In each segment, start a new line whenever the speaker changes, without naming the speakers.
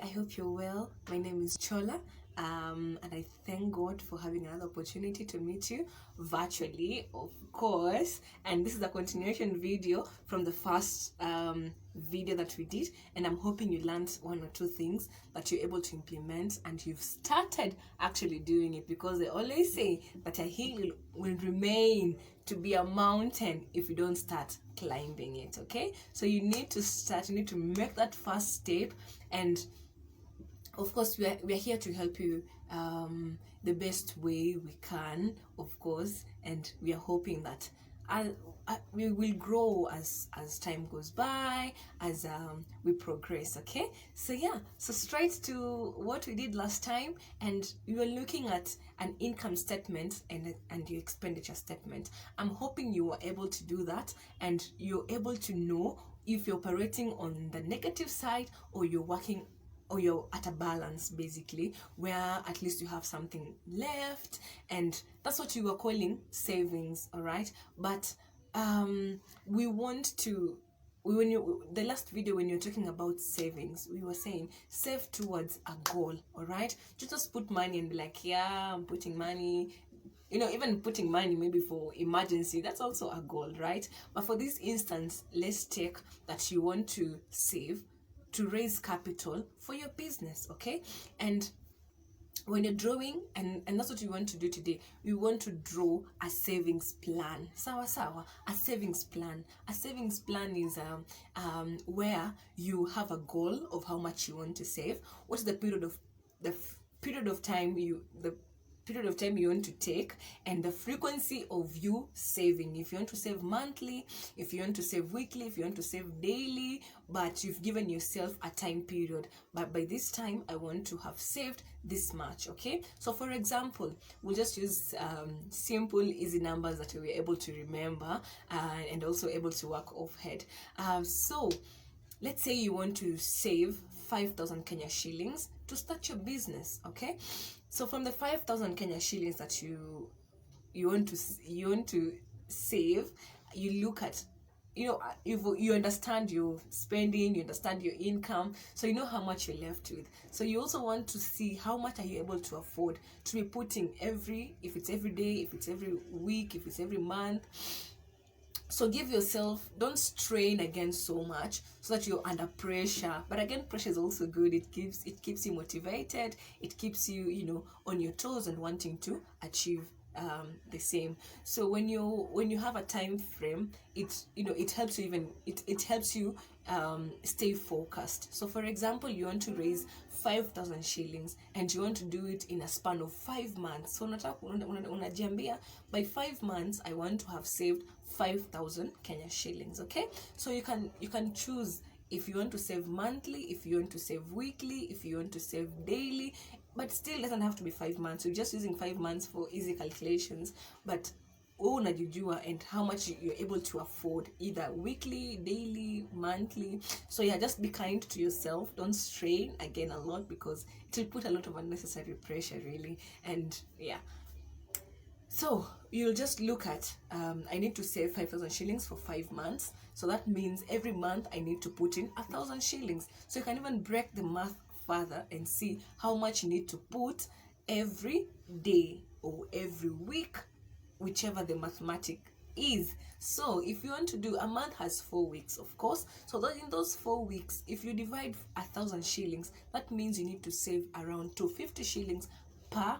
Hi, I hope you're well. My name is Chola, and I thank God for having another opportunity to meet you virtually, of course. And this is a continuation video from the first video that we did, and I'm hoping you learned one or two things that you're able to implement and you've started actually doing it, because they always say that a hill will remain to be a mountain if you don't start climbing it. Okay, so you need to start, you need to make that first step, and of course we are here to help you the best way we can, of course, and we are hoping that we will grow as time goes by, as we progress. Okay, so yeah, so straight to what we did last time, and we were looking at an income statement and your expenditure statement. I'm hoping you were able to do that, and you're able to know if you're operating on the negative side, or you're working, or you're at a balance, basically, where at least you have something left, and that's what you were calling savings. All right, but we want to, when you, the last video, when you're talking about savings, we were saying save towards a goal. All right, just put money and be like, yeah, I'm putting money, even putting money maybe for emergency, that's also a goal, right? But for this instance, let's take that you want to save to raise capital for your business. Okay, and when you're drawing, and that's what we want to do today, we want to draw a savings plan. Sawa, a savings plan. A savings plan is where you have a goal of how much you want to save. What's the period of time you want to take, and the frequency of you saving. If you want to save monthly, if you want to save weekly, if you want to save daily, but you've given yourself a time period. But by this time, I want to have saved this much. Okay, so for example, we'll just use simple, easy numbers that we were able to remember, and also able to work off head. So let's say you want to save 5,000 Kenya shillings to start your business. Okay, so from the 5,000 Kenya shillings that you want to save, you look at, you understand your spending, you understand your income, so you know how much you're left with. So you also want to see how much are you able to afford to be putting if it's every day, if it's every week, if it's every month. So give yourself, don't strain again so much so that you're under pressure. But again, pressure is also good. It keeps you motivated. It keeps you, on your toes and wanting to achieve the same. So when you have a time frame, it helps you, it helps you stay focused. So for example, you want to raise 5,000 shillings and you want to do it in a span of 5 months. So unajiambia, by 5 months I want to have saved 5,000 Kenya shillings. Okay, so you can choose if you want to save monthly, if you want to save weekly, if you want to save daily, but still doesn't have to be 5 months. We're just using 5 months for easy calculations. But unajijua and how much you're able to afford, either weekly, daily, monthly. So yeah, just be kind to yourself. Don't strain again a lot, because it will put a lot of unnecessary pressure, really. And yeah, so you'll just look at, I need to save 5,000 shillings for 5 months. So that means every month I need to put in 1,000 shillings. So you can even break the math further and see how much you need to put every day or every week, whichever the mathematic is. So if you want to do, a month has 4 weeks, of course. So that in those 4 weeks, if you divide 1,000 shillings, that means you need to save around 250 shillings per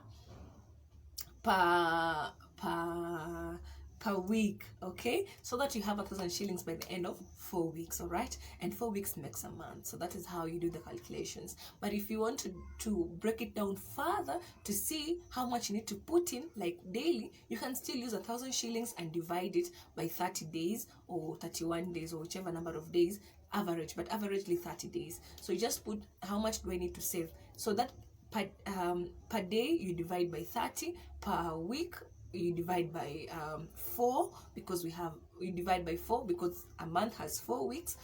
week. Okay, so that you have 1,000 shillings by the end of 4 weeks. All right, and 4 weeks makes a month. So that is how you do the calculations. But if you want to break it down further to see how much you need to put in, like daily, you can still use 1,000 shillings and divide it by 30 days or 31 days, or whichever number of days average, but averagely 30 days. So you just put, how much do I need to save? So that per day you divide by 30, per week you divide by 4, because you divide by 4 because a month has 4 weeks.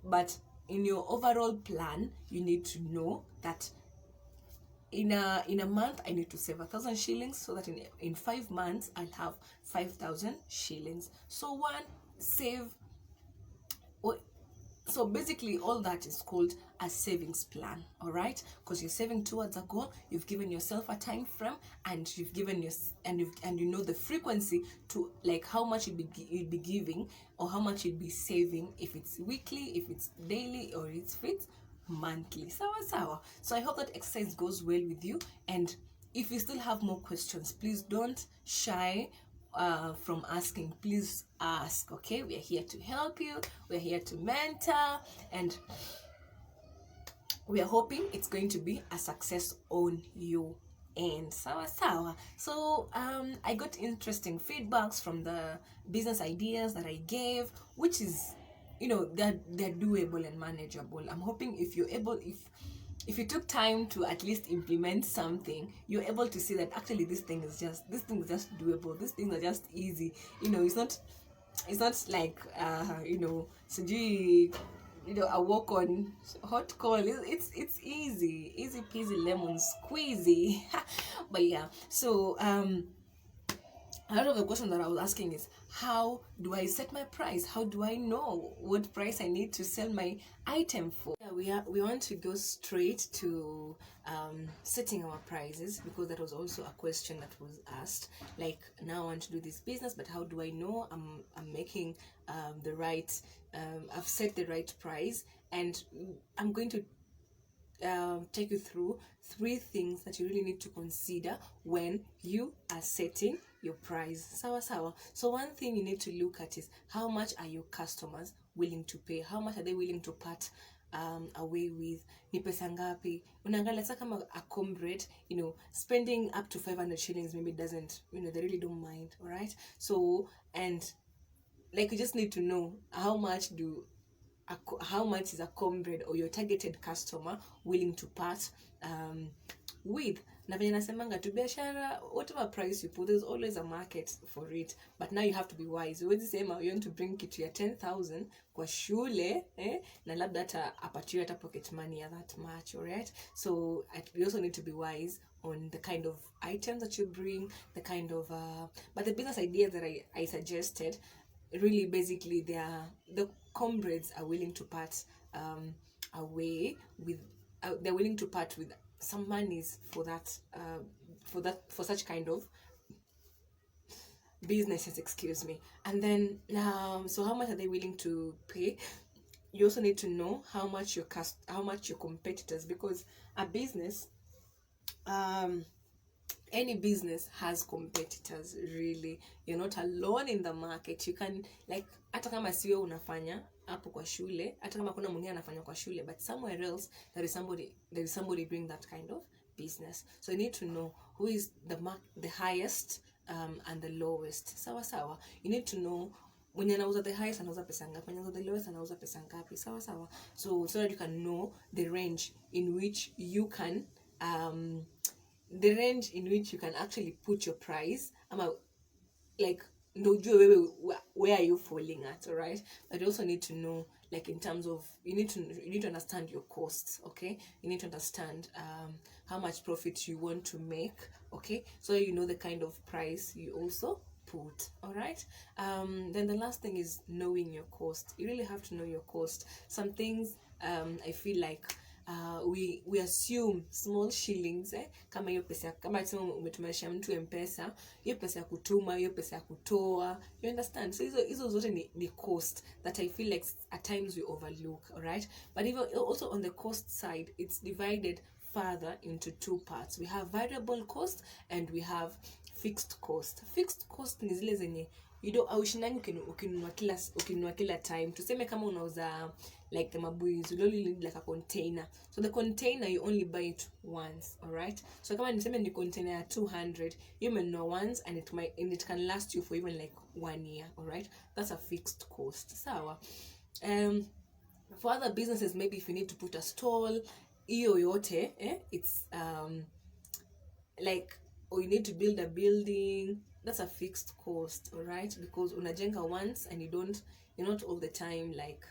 But in your overall plan, you need to know that in a month I need to save 1,000 shillings, so that in 5 months I'll have 5,000 shillings. So save So basically all that is called a savings plan, all right? Because you're saving towards a goal, you've given yourself a time frame, and you've given your and you know the frequency to like how much you'd be giving or how much you'd be saving, if it's weekly, if it's daily, or if it's monthly. Sawa. So I hope that exercise goes well with you, and if you still have more questions, please don't shy from asking. Please ask. Okay, we are here to help you, we're here to mentor, and we are hoping it's going to be a success on you end. Sawa. So I got interesting feedbacks from the business ideas that I gave, which is, you know, they're doable and manageable. I'm hoping if you're able, if you took time to at least implement something, you're able to see that actually this thing is just doable, these things are just easy. You know, it's not like you know, sijui, you know, a walk on hot coal. It's easy peasy lemon squeezy. But yeah, so a lot of the question that I was asking is, how do I set my price? How do I know what price I need to sell my item for? Yeah, we want to go straight to setting our prices, because that was also a question that was asked. Like, now I want to do this business, but how do I know I'm making the right I've set the right price? And I'm going to take you through 3 things that you really need to consider when you are setting your price. Sawa. So one thing you need to look at is, how much are your customers willing to pay? How much are they willing to part away with? Ni pesa ngapi? Unaangalia sasa kama a comrade, you know, spending up to 500 shillings maybe doesn't, you know, they really don't mind, all right? So, and like, you just need to know how much is a comrade or your targeted customer willing to part with. Na venye nasemanga tu, biashara, whatever price you put, there's always a market for it. But now you have to be wise. Huwezi sema you want to bring kitu ya 10,000 kwa shule, na labda hata apatiwe hata pocket money ya that much, alright? So you also need to be wise on the kind of items that you bring, the kind of but the business ideas that I suggested, really basically the comrades are willing to part away with they're willing to part with some monies for such kind of businesses, excuse me. And then so how much are they willing to pay? You also need to know how much your competitors, because a business, any business has competitors, really. You're not alone in the market. You can, like, hata kama sio unafanya hapo kwa shule, hata kama kuna mwingine anafanya kwa shule, but somewhere else there is somebody doing that kind of business. So you need to know who is the highest and the lowest. Sawa. You need to know mwenye anauza the highest anauza pesa ngapi, mwenye anauza the lowest anauza pesa ngapi. Sawa. So that you can know the range in which you can actually put your price. Like, where are you falling at, all right? But you also need to know, like, in terms of, you need to understand your costs, okay? You need to understand how much profit you want to make, okay? So you know the kind of price you also put, all right? Then the last thing is knowing your cost. You really have to know your cost. Some things I feel like we assume small shillings, kama hiyo pesa, kama tuseme umetumalisha mtu M-Pesa, hiyo pesa ya kutuma, hiyo pesa ya kutoa, you understand? So hizo zote ni cost that I feel like at times we overlook, all right? But even also on the cost side, it's divided further into 2 parts. We have variable cost and we have fixed cost. Fixed cost ni zile zenye aushindangi ukinunua kila time. Tuseme kama unauza like the mabuis, you only need like a container. So the container, you only buy it once, all right? So kama niseme ni container ya 200, you may know once, and it can last you for even like 1 year, all right? That's a fixed cost. Sawa. For other businesses, maybe if you need to put a stall, iyo yote, it's like, or you need to build a building, that's a fixed cost, all right? Because unajenga once, and you're not all the time like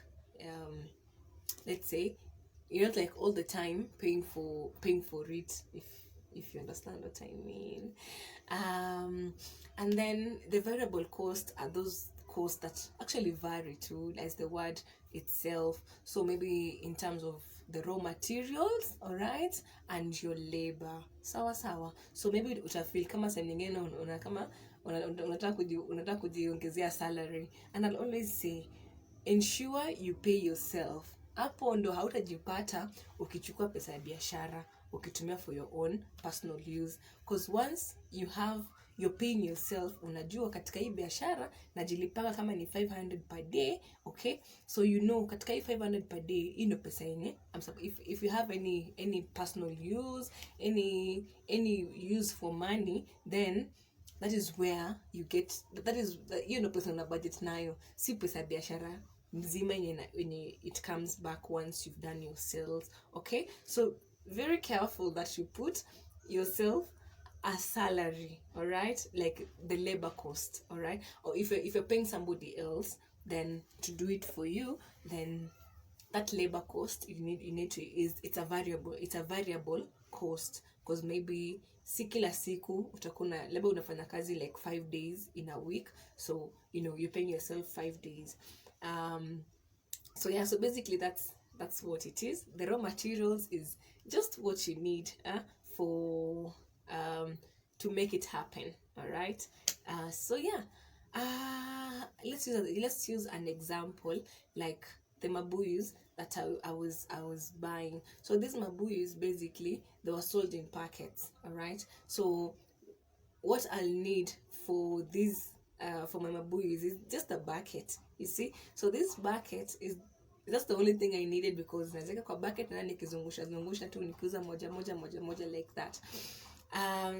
let's say you're not like all the time paying for it, if you understand what I mean. And then the variable cost are those costs that actually vary too, as the word itself. So maybe in terms of the raw materials, all right, and your labor, sawa sawa. So maybe utafeel kama saa nyingine una kama unataka kujiongezea salary, and I'll always say ensure you pay yourself. Hapo ndo hautajipata ukichukua pesa ya biashara ukitumia for your own personal use, because once you're paying yourself, unajua katika hii biashara najilipanga kama ni 500 per day, okay? So katika hii 500 per day ino pesa yenye if you have any personal use, any use for money, then that is where you get, that is pesa na budget nayo, si pesa biashara mzima yenye it comes back once you've done your sales, okay? So very careful that you put yourself a salary, all right, like the labor cost, all right? Or if you're paying somebody else then to do it for you, then that labor cost you need to it's a variable cost, because maybe si kila siku utakuna labda unafanya kazi like 5 days in a week, so you're paying yourself 5 days. So yeah, so basically that's what it is. The raw materials is just what you need for to make it happen, all right? So yeah, let's use an example like the mabuyus that I was buying. So these mabuyus, basically they were sold in packets, all right? So what I'll need for these for my mabuyus is just a bucket, you see. So this bucket is that's the only thing I needed, because naweka kwa bucket na nikizungusha tu nikiuza moja like that.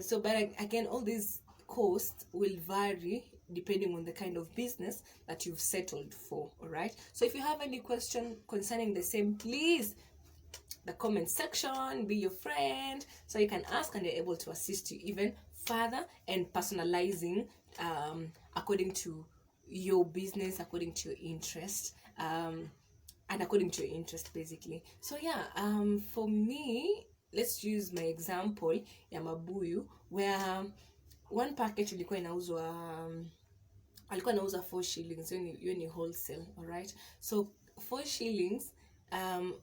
So but again, all these costs will vary depending on the kind of business that you've settled for, all right? So if you have any question concerning the same, please, the comment section, be your friend, so you can ask and they're able to assist you even further and personalizing according to your business, according to your interest, and according to your interest, basically. So yeah, for me, let's use my example ya mabuyu, where one package alikuwa inauza 4 shillings, hiyo ni wholesale, all right? So 4 shillings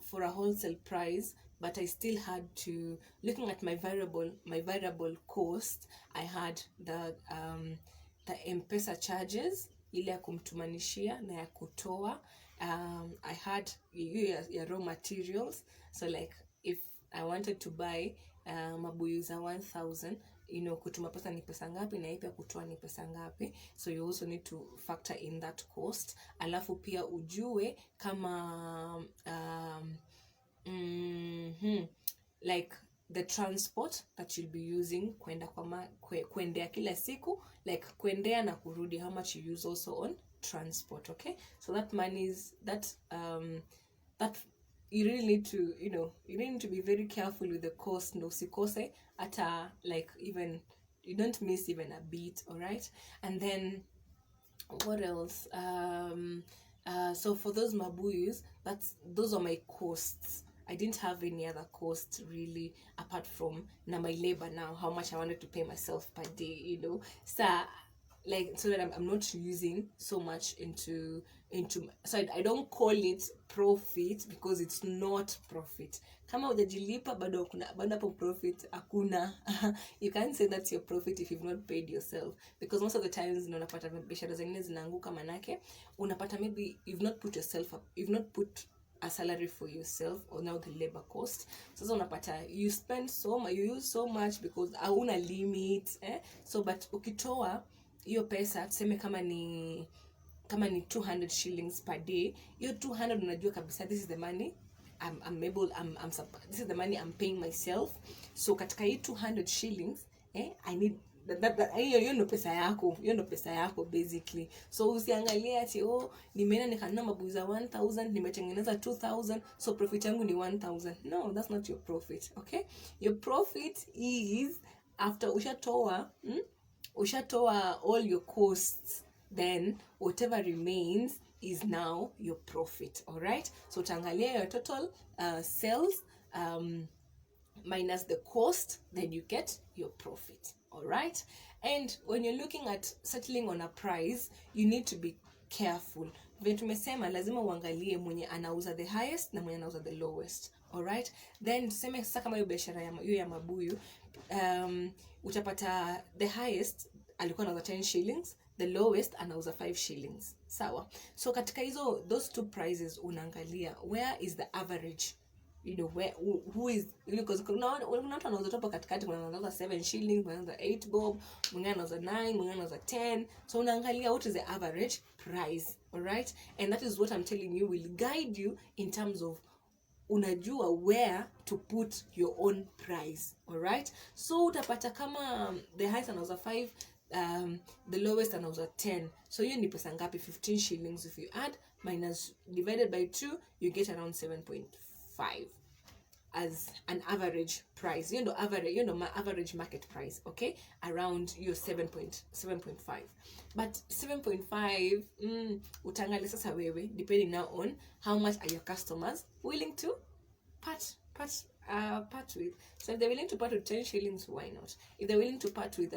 for a wholesale price, but I still had to, looking at my variable cost, I had the M-Pesa charges, ile ya kumtumanishia na ya kutoa. I had ya raw materials, so like if I wanted to buy mabuyu za 1000, kutuma pesa ni pesa ngapi na ipi kutoa ni pesa ngapi, so you also need to factor in that cost. Alafu pia ujue kama like the transport that you'll be using kuendea kila siku, like kuendea na kurudi, how much you use also on transport, okay? So that money is that you really need to you need to be very careful with the cost, no usikose ata, like even you don't miss even a bit, all right? And then what else? So for those mabuyus, those are my costs. I didn't have any other cost really apart from my labor now, how much I wanted to pay myself per day, so like, so that I'm not using so much into so I don't call it profit, because it's not profit. Kama hujajilipa bado hapo profit hakuna. You can't say that's your profit if you've not paid yourself, because most of the times unapata biashara zingine zinaanguka, manake unapata maybe you've not put a salary for yourself, or now the labor cost. Sasa unapata you spend so much, you use so much because hauna limit, so but ukitoa hiyo pesa, tuseme kama ni 200 shillings per day, hiyo 200 unajua kabisa this is the money this is the money I'm paying myself. So katika hii 200 shillings I need hiyo ndo pesa yako basically. So usiangalie ati nimeenda nikanunua mabuyu za 1000 nimetengeneza 2000, so profit yangu ni 1000. No, that's not your profit, okay? Your profit is after ushatoa all your costs, then whatever remains is now your profit, all right? So utangalia your total sales minus the cost, then you get your profit, all right? And when you're looking at settling on a price, you need to be careful. Vile tumesema lazima uangalie mwenye anauza the highest na mwenye anauza the lowest. Alright? Then tuseme sasa kama hiyo biashara ya mabuyu, utapata the highest alikuwa anauza 10 shillings, the lowest anauza 5 shillings. Sawa? So katika those two prices unaangalia where is the average, who is, because kuna watu wanauza topo katikati, kuna wanauza 7 shillings, kuna wanauza 8 bob, mwingine anauza 9, mwingine anauza 10. So unaangalia what is the average price. Alright? And that is what I'm telling you will guide you in terms of unajua where to put your own price. Alright? So utapata kama the highest anauza 5, the lowest anauza 10. So hiyo ni pesa ngapi? 15 shillings. If you add minus divided by 2, you get around 7.5 as an average price. My average market price, okay? Around your 7.5. But 7.5, utangalia sasa wewe, depending now on how much are your customers willing to part with. So if they're willing to part with 10 shillings, why not? If they're willing to part with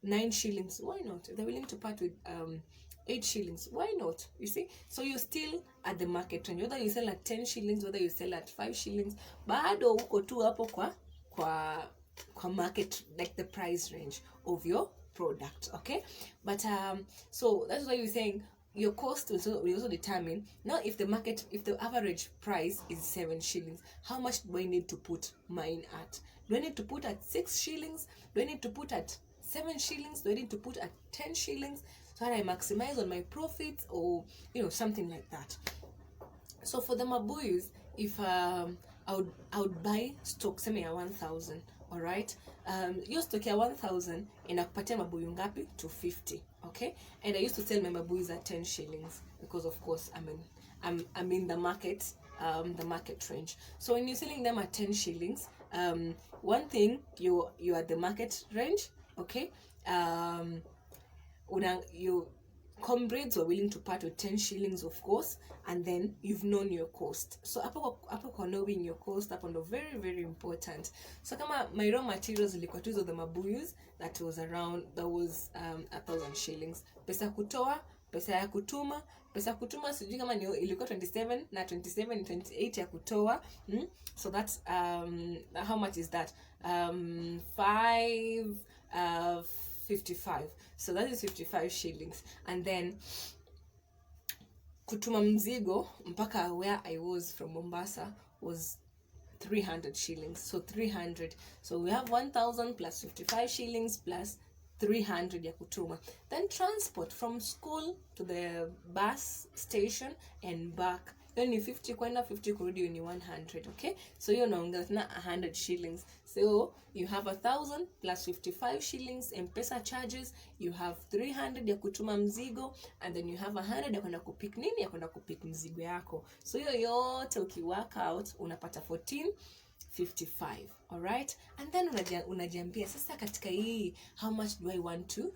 9 shillings, why not? If they're willing to part with 8 shillings, why not? You see? So you're still at the market range. Whether you sell at 10 shillings, whether you sell at 5 shillings, bado uko tu hapo kwa market, like the price range of your product, okay? But so that's why you're saying your cost will also determine now if the average price is 7 shillings, how much do I need to put mine at? Do I need to put at 6 shillings? Do I need to put at 7 shillings? Do I need to put at 10 shillings so that I maximize on my profits, or something like that? So for the mabuyus, if I would buy stock sema ya 1000, all right? Your stock ya 1000 inakupatia mabuyu ngapi? 250, okay? And I used to sell my mabuyus at 10 shillings because of course I'm in the market range. So when you're selling them at 10 shillings, one thing, you're at the market range, okay? Your comrades were willing to part with 10 shillings, of course, and then you've known your cost. So hapo knowing your cost, hapo ndo very, very important. So kama my raw materials ilikuwa tu the mabuyus, that was 1,000 shillings. Pesa kutoa, pesa ya kutuma sijui kama ilikuwa 27 na 27 28 ya kutoa. So that's how much is that? 55. So that is 55 shillings. And then kutuma mzigo mpaka where I was from Mombasa was 300 shillings. So 300. So we have 1,000 plus 55 shillings plus 300 ya kutuma. Then transport from school to the bus station and back. Hiyo ni 50 kwenda, 50 kurudi, ni 100, okay? So hiyo naongeza na 100 shillings. So you have 1,000 plus 55 shillings M-Pesa charges, you have 300 ya kutuma mzigo, and then you have 100 ya kwenda kupick nini? Ya kwenda kupick mzigo yako. So hiyo yote ukiwork out unapata 1455, all right? And then unajiambia sasa katika hii, how much do I want to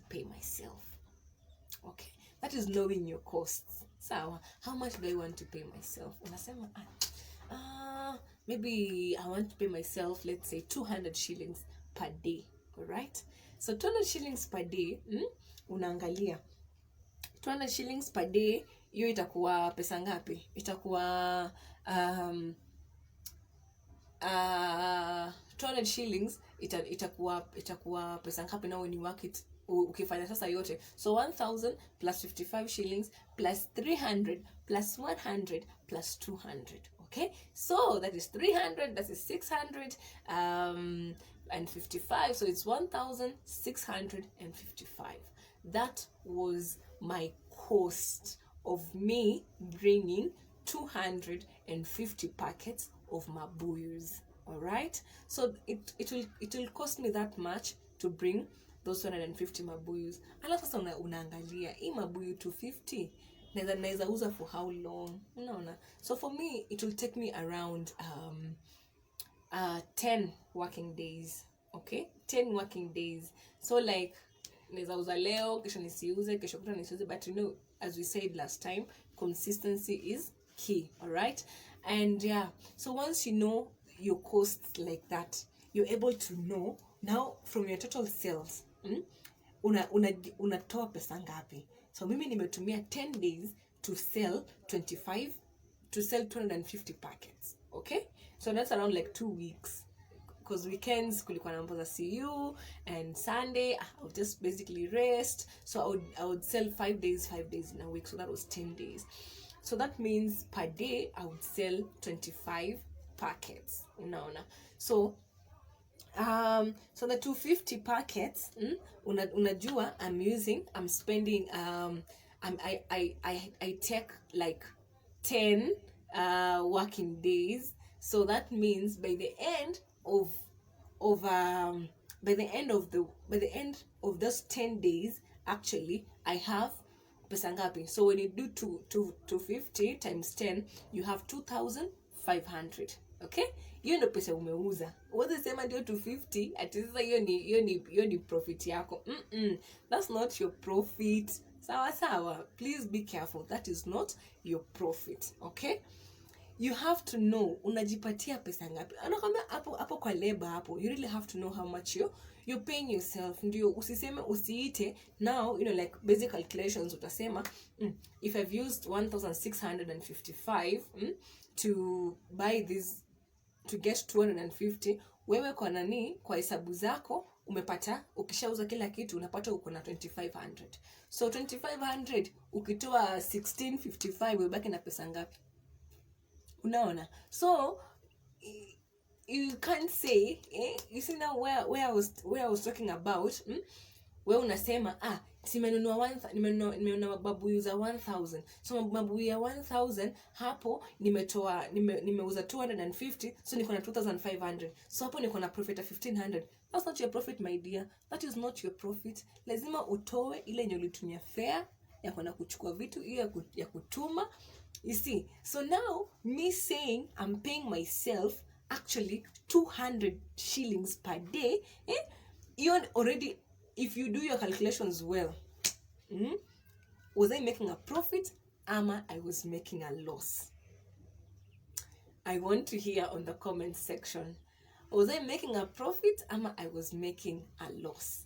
pay myself? Okay, that is knowing your costs. So how much do I want to pay myself? Unasema maybe I want to pay myself, let's say 200 shillings per day, all right? So 200 shillings per day, unaangalia 200 shillings per day, hiyo itakuwa pesa ngapi? Itakuwa 200 shillings itakuwa pesa ngapi na when you work it ukifanya sasa yote? So 1,000 plus 55 shillings plus 300 plus 100 plus 200, okay? So that is 300, that is 600 and 55, so it's 1,655. That was my cost of me bringing 250 packets of mabuyus, all right? So it will cost me that much to bring those 250 mabuyus. Alafu sasa unaangalia hii mabuyu 250 naweza uza for how long? Unaona? So for me it will take me around 10 working days, okay? 10 working days. So like naweza uza leo, kesho nisiuze, kesho kutwa nisiuze, but as we said last time, consistency is key, all right? And yeah, so once you know your costs like that, you're able to know now from your total sales, unatoa pesa ngapi. So mimi nimetumia 10 days to sell 250 packets. Okay, so that's around like 2 weeks, because weekends kulikuwa na mambo za CU, and Sunday I would just basically rest. So I would sell 5 days in a week, so that was 10 days. So that means per day I would sell 25 packets. Unaona? So so the 250 packets, unajua I'm spending I take like 10 working days. So that means by the end of those 10 days, actually I have pesa ngapi? So when you do 250 times 10, you have 2,500. Okay, hiyo ndio pesa umeuza. Uweze sema ndio 250 ati sasa hiyo ni profit yako. That's not your profit. Sawa, please be careful. That is not your profit. Okay, you have to know unajipatia pesa ngapi. Anakwambia hapo kwa labor hapo, you really have to know how much you're paying yourself. Ndio usiseme usiite now, like basic calculations utasema if I've used 1,655 to buy this, to get 250, wewe kwa nani, kwa hesabu zako umepata, ukishauza kila kitu unapata uko na 2,500. So 2,500 ukitoa 1,655 ubaki na pesa ngapi? Unaona? So you can't say, you see now where I was talking about, wewe unasema nimenunua babuyu za 1,000. So babuyu ya 1,000 hapo nimeuza 250, so niko na 2,500. So hapo niko na profit ya 1,500. That's not your profit, my dear. That is not your profit. Lazima utoe ile yenye ulitumia fare ya kwenda kuchukua vitu, hiyo ya kutuma. You see, so now me saying I'm paying myself actually 200 shillings per day, you're already, if you do your calculations well, was I making a profit? I was making a loss? I want to hear on the comment section. Was I making a profit? I was making a loss?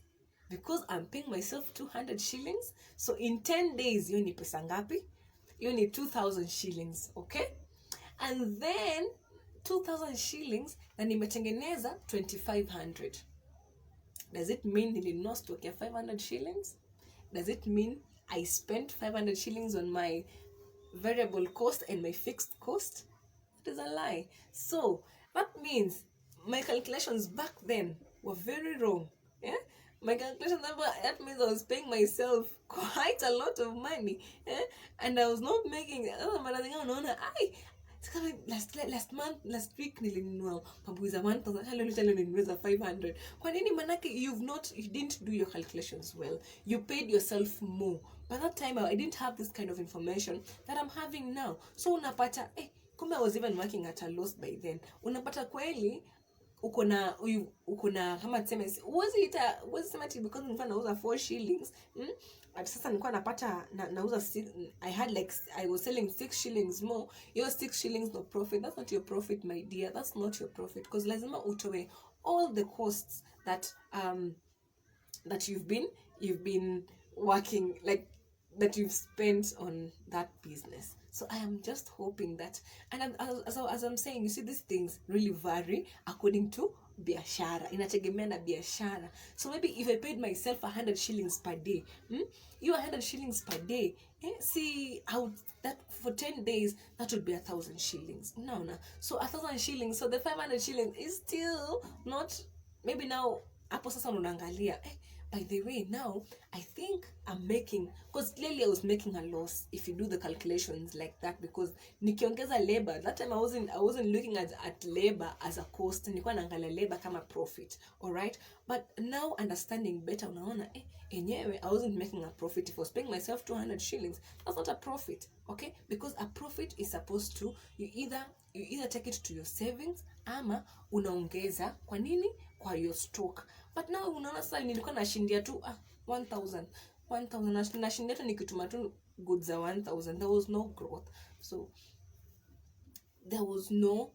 Because I'm paying myself 200 shillings. So in 10 days, you need pesa ngapi? You need 2,000 shillings, okay? And then 2,000 shillings na nimetengeneza 2,500. Does it mean nilinunua stock ya 500 shillings? Does it mean I spent 500 shillings on my variable cost and my fixed cost? It is a lie. So that means my calculations back then were very wrong. Yeah? My calculation number, that means I was paying myself quite a lot of money, and I was not making last week nilinunua babuyu za 1,000, leo nilinunua za 500. Kwa nini? Manake you didn't do your calculations well. You paid yourself more. By that time I didn't have this kind of information that I'm having now. So unapata kumbe I was even working at a loss by then. Unapata kweli uko na kama tuseme uwezi sema ati because nilikuwa nauza 4 shillings, ati sasa nilikuwa napata nauza 6, I was selling 6 shillings more. Your 6 shillings no profit. That's not your profit, my dear. That's not your profit, because lazima utoe all the costs that you've been working, like that you've spent on that business. So I am just hoping that, and as I'm saying, you see, these things really vary according to biashara. Inategemea na biashara. So maybe if I paid myself 100 shillings per day, you 100 shillings per day, see how that for 10 days that would be 1,000 shillings. No. So 1,000 shillings. So the 500 shillings is still not. Maybe now hapo sasa unaangalia. By the way, now I think I'm making, because clearly I was making a loss if you do the calculations like that, because nikiongeza labor, that time I wasn't looking at labor as a cost, nilikuwa naangalia labor kama profit. All right, but now understanding better, unaona enyewe I wasn't making a profit. If I was paying myself 200 shillings, that's not a profit, okay? Because a profit is supposed to, you either take it to your savings ama unaongeza kwa nini, kwa your stock. But now unaona sasa nilikuwa nashindia tu 1,000 nashindia tu nikituma tu goods za 1,000. There was no growth. So there was no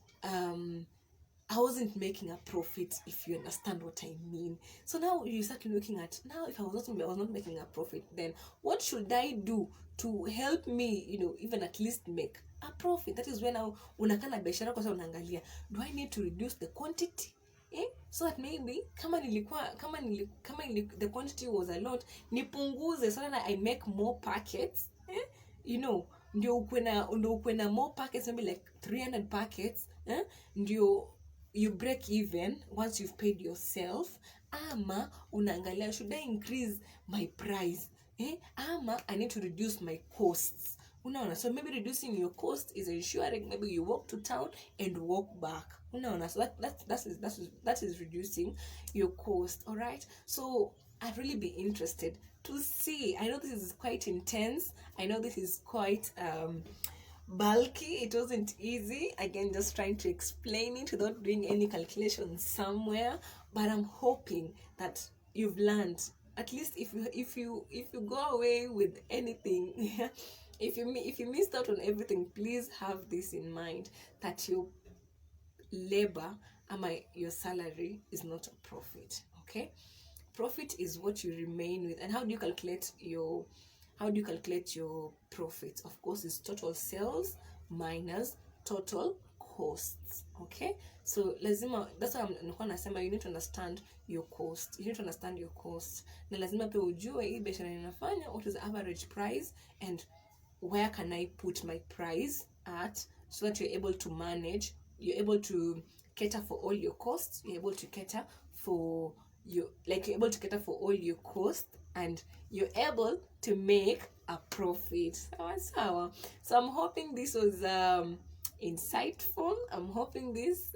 I wasn't making a profit, if you understand what I mean. So now you start looking at, now if I was not making a profit, then what should I do to help me, even at least make a profit? That is when now unakana biashara kwa sababu unaangalia, do I need to reduce the quantity? So that maybe kama the quantity was a lot, nipunguze so that I make more packets, ndio ukwe na more packets, maybe like 300 packets, ndio you break even once you've paid yourself. Ama unaangalia, should I increase my price, ama I need to reduce my costs. Unaona, so maybe reducing your cost is ensuring maybe you walk to town and walk back. Unaona, so that is reducing your cost. All right, so I'd really be interested to see. I know this is quite intense. I know this is quite bulky. It wasn't easy, again, just trying to explain it without doing any calculations somewhere, but I'm hoping that you've learned, at least if you go away with anything. if you missed out on everything, please have this in mind, that your labor, your salary is not a profit. Okay, profit is what you remain with. And how do you calculate your profit? Of course, it's total sales minus total costs. Okay, so lazima, that's why nilikuwa nasema you need to understand your cost. Na lazima pia ujue hii biashara ninafanya, what is the average price and where can I put my price at, so that you're able to manage, you're able to cater for all your costs, you're able to cater for all your costs, and you're able to make a profit. So I'm hoping this was insightful. I'm hoping this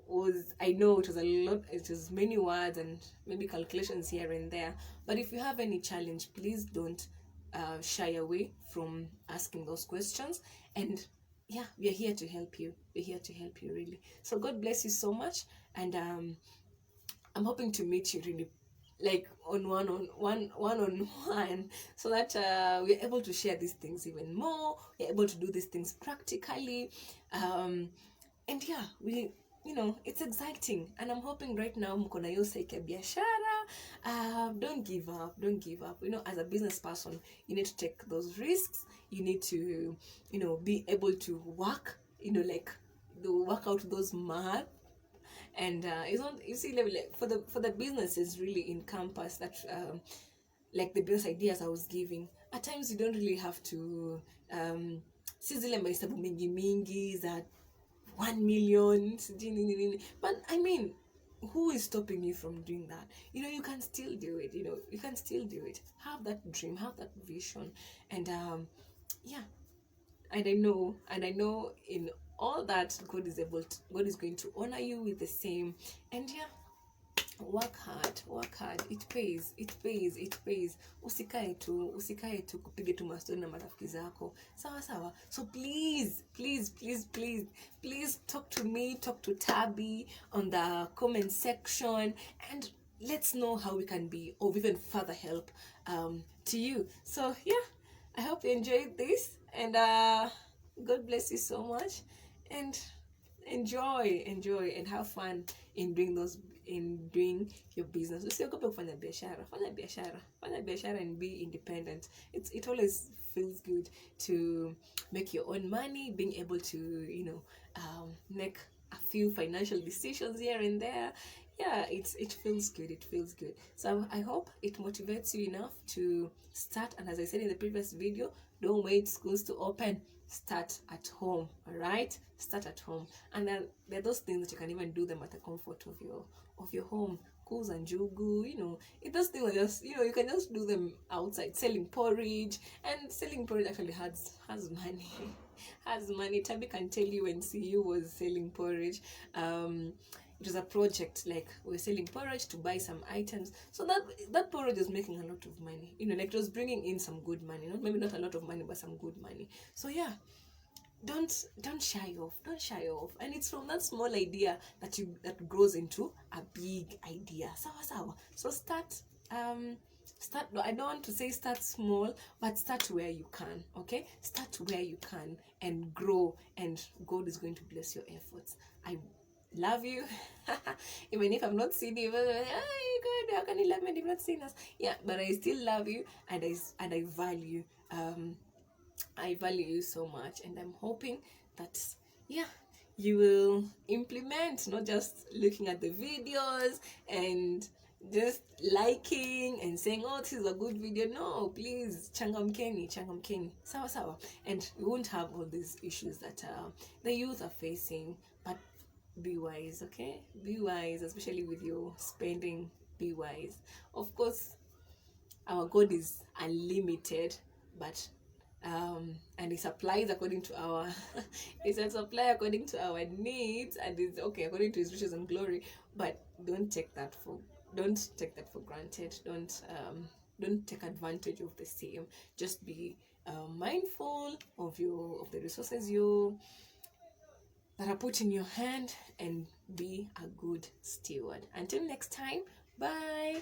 was, I know it was a lot, it was many words and maybe calculations here and there, but if you have any challenge, please don't shy away from asking those questions. And yeah, we're here to help you. Really. So God bless you so much, and I'm hoping to meet you really, like on one, so that we're able to share these things even more. We're able to do these things practically, and yeah, it's exciting. And I'm hoping right now mko na hiyo saike biashara. Don't give up. As a business person, you need to take those risks. You need to be able to work, work out those math. And it's not, you see, like, for the businesses really encompass that, like the business ideas I was giving. At times you don't really have to si zile mahesabu mingi za 1 million, but I mean, who is stopping you from doing that? You can still do it. You can still do it. Have that dream, have that vision, and yeah. And I know in all that, God is going to honor you with the same. And yeah, work hard. It pays. Usikae tu kupige tu mastori na marafiki zako. Sawa. So please talk to me, talk to Tabby on the comment section, and let's know how we can be of even further help to you. So yeah, I hope you enjoyed this, and God bless you so much, and enjoy and have fun in doing your business. Usiogope kufanya biashara. Fanya biashara and be independent. It always feels good to make your own money, being able to make a few financial decisions here and there. Yeah, it feels good. So I hope it motivates you enough to start. And as I said in the previous video, don't wait schools to open. Start at home. All right, start at home. And then there are those things that you can even do them at the comfort of your home. Kuz and jugu, those things are just, you can just do them outside. Selling porridge actually has money. Has money. Tabi can tell you when CU was selling porridge. It was a project, like we're selling porridge to buy some items. So that porridge is making a lot of money. Like it was bringing in some good money. Maybe not a lot of money, but some good money. So yeah, don't shy off. And it's from that small idea that grows into a big idea. Sawa. So start. I don't want to say start small, but start where you can. Okay, start where you can and grow, and God is going to bless your efforts. love you. Even if I'm not seeing you, oh God, how can you love me and you've not seen us? Yeah, but I still love you, and I value I value you so much, and I'm hoping that, yeah, you will implement, not just looking at the videos and just liking and saying, oh, this is a good video. No, please, changamkeni, sawa sawa. And we won't have all these issues that the youth are facing. But be wise, okay? Be wise, especially with your spending. Be wise. Of course, our God is unlimited, but and he supplies according to our it's a supply according to our needs, and it's okay according to his riches and glory. But don't take that for granted. Don't take advantage of the same. Just be mindful of the resources that are put in your hand, and be a good steward. Until next time, bye.